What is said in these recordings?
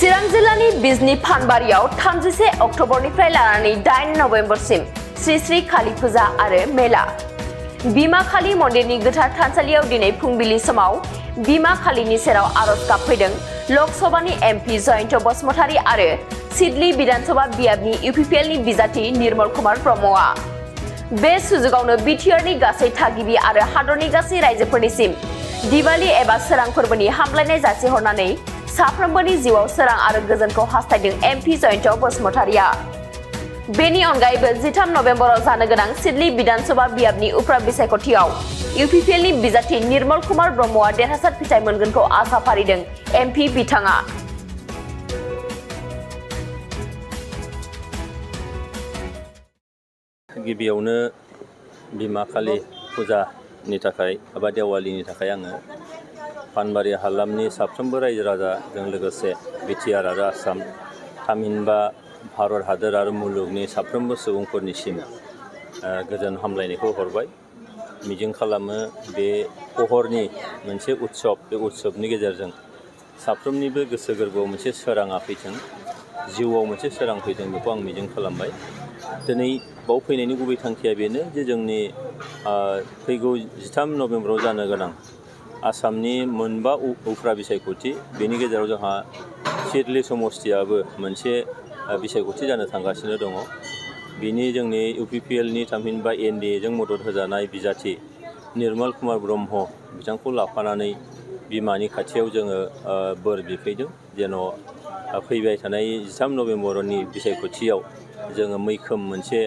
चिरां जिल्लानि बिजनी फानबारियाव 31 अक्ट'बरनिफ्राय लानानै 8 नभेम्बरसिम श्री श्री काली फुजा आरो मेला। बिमा काली मन्दिरनि गोथार थानसालियाव दिनै फुंबिलि समाव बिमा कालीनि सेराव आरज गाबफैदों लकसभानि एमपि जयन्त बसुमतारी आरो सिडली विधानसभा बियाबनि इउपिपिएलनि बिजाथि निर्मल कुमार ब्रह्मआ। बे सुजुगावनो बिटिआरनि गासै थागिबि आरो हादरनि गासै रायजोफोरनिसिम दिवाली एबा सोरां फोरबोनि हामलायनाय जासिहरनानै साफ्रोमबोनि जिउआव सोरां आरो गोजोनखौ हास्थायदों एमपि जयन्त बसुमतारीआ। बेनि अनगायैबो 13 नभेम्बराव जानो गोनां सिडली विधानसभा बियाबनि उफ्रा बिसायख'थियाव इउपिपिएलनि बिजाथि निर्मल कुमार ब्रह्मआ देरहासार फिथाइ मोनगोनखौ आसा फारिदों एमपि बिथाङा। गिबियावनो बिमा काली फुजानि थाखाय एबा देवालीनि थाखाय आङो फानबारि हालामनि साफ्रोमबो रायजो राजाजों लोगोसे बिटिआर आरो आसाम थामहिनबा भारत हादोर आरो मुलुगनि साफ्रोमबो सुबुंफोरनिसिम गोजोन हामलायनायखौ हरबाय। मिजिं खालामो बे पहरनि मोनसे उत्सब, बे उत्सबनि गेजेरजों साफ्रोमनिबो गोसो गोरबोआव मोनसे सोराङा फैथों, जिउआव मोनसे सोरां फैथों, बेखौ आं मिजिं खालामबाय। दिनै बाव फैनायनि गुबै थांखिया बेनो जे जोंनि फैगौ 13 नभेम्बराव जानो गोनां आसामनि मोनबा उफ्रा बिसायख'थि, बेनि गेजेराव जोंहा सिडली समस्तियाबो मोनसे बिसायख'थि जानो थांगासिनो दङ। बिनि जोंनि इउपिपिएलनि थामहिनबा एनडिएजों मदद होजानाय बिजाथि निर्मल कुमार ब्रह्म बिथांखौ लाफानानै बिमानि खाथियाव जोङो बोर बिफैदों जेन' फैबाय थानाय 13 नभेम्बरनि बिसायख'थियाव जोङो मैखोम मोनसे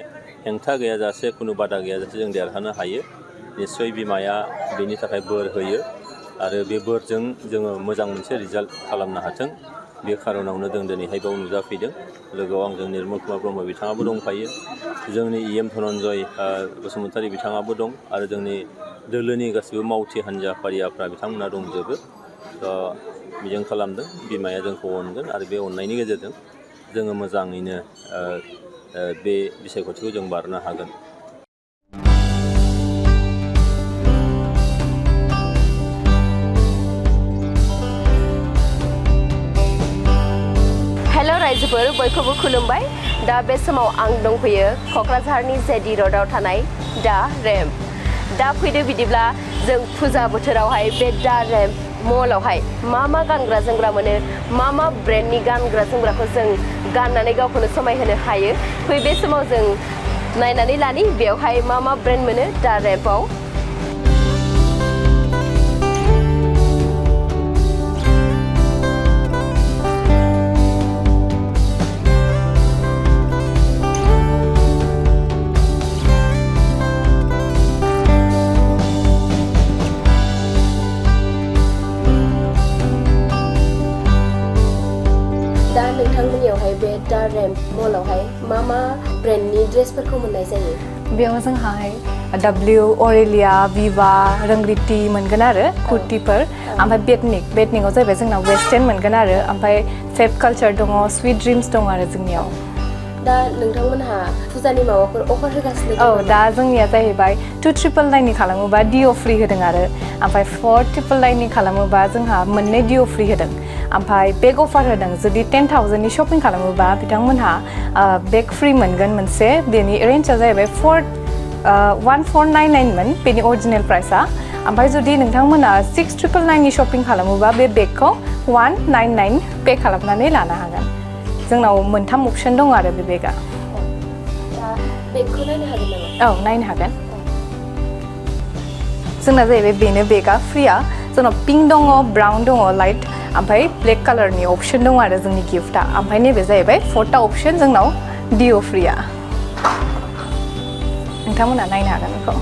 हेंथा गैयाजासे, खुनु बादा गैयाजासे जों देरहानो हायो। निस्सय बिमाया बेनि थाखाय बोर होयो आरो बे बोरजों जोङो मोजां मोनसे रिजाल्ट खालामनो हाथों, बे खार'नावनो जों दिनैहाय बाव नुजाफैदों। लोगोआव आंजों निर्मल कुमार ब्रह्म बिथाङाबो दंफायो, जोंनि इएम धनन्जय बसुमतारी बिथाङाबो दं आरो जोंनि दोलोनि गासिबो मावथि हान्जा फारियाफ्रा बिथांमोना दंजोबो। मिजिं खालामदों बिमाया जोंखौ अनगोन आरो बे अननायनि गेजेरजों जोङो मोजाङैनो बे बिसायख'थिखौ जों बारनो हागोन। हेल' रायजोफोर, बयखौबो खुलुमबाय। दा बे समाव आं दंफैयो क'क्राझारनि जेडि र'डआव थानाय दा रेम्प। दा फैदो बिदिब्ला जों फुजा बोथोरावहाय बे दा रेम्प मलावहाय मा गानग्रा जोमग्रा मोनो, मा ब्रेन्डनि गानग्रा जोमग्राखौ जों गाननानै गावखौनो समायहोनो हायो, फै बे समाव जों नायनानै लानि बेवहाय मा ब्रेन्ड मोनो दा रेम्पआव। दा नोंथांमोननियावहाय बे दा रेम्प मलावहाय मा ब्रेन्डनि ड्रेसफोरखौ मोननाय जायो? बेयाव जोंहाय डब्लिउ, अरेलिया, विवा, रंग्रिति मोनगोन आरो कुर्तिफोर, ओमफ्राय बेटनिकआव जाहैबाय जोंना वेस्टार्न मोनगोन आरो, ओमफ्राय फेब कालचार दङ, स्वीट ड्रिम्स दङ आरो जोंनियाव। दा नोंथांमोनहा फुजानि माबाफोर अफार होगासिनो दं? औ, दा जोंनिया जाहैबाय 2,999नि खालामोबा डिअ फ्रि होदों आरो, ओमफ्राय 4,999नि खालामोबा जोंहा मोननै डिअ फ्रि होदों, ओमफ्राय बेग अफार होदों। जुदि 10,000नि शपिं खालामोबा बिथांमोनहा बेग फ्रि मोनगोन मोनसे। बेनि रेन्जआ जाहैबाय 1499मोन बेनि अरिजिनेल प्राइसआ, ओमफ्राय जुदि नोंथांमोना 6,999नि शपिं खालामोबा बे बेगखौ 199 पे खालामनानै लानो हागोन। जोंनाव मोनथाम अपसन दं आरो बे बेगा। बेगखौ नायनो हागोन नामा? औ, नायनो हागोन। जोंना जाहैबाय बेनो बेगा फ्रिया। जोंनाव पिंक दङ, ब्राउन दङ लाइट, ओमफ्राय ब्लेक कालारनि अपसन दं आरो जोंनि गिफ्टआ। ओमफ्राय नैबे जाहैबाय 4था अपसन जोंनाव डिअ फ्रिया। नोंथांमोना नायनो हागोन बेखौ।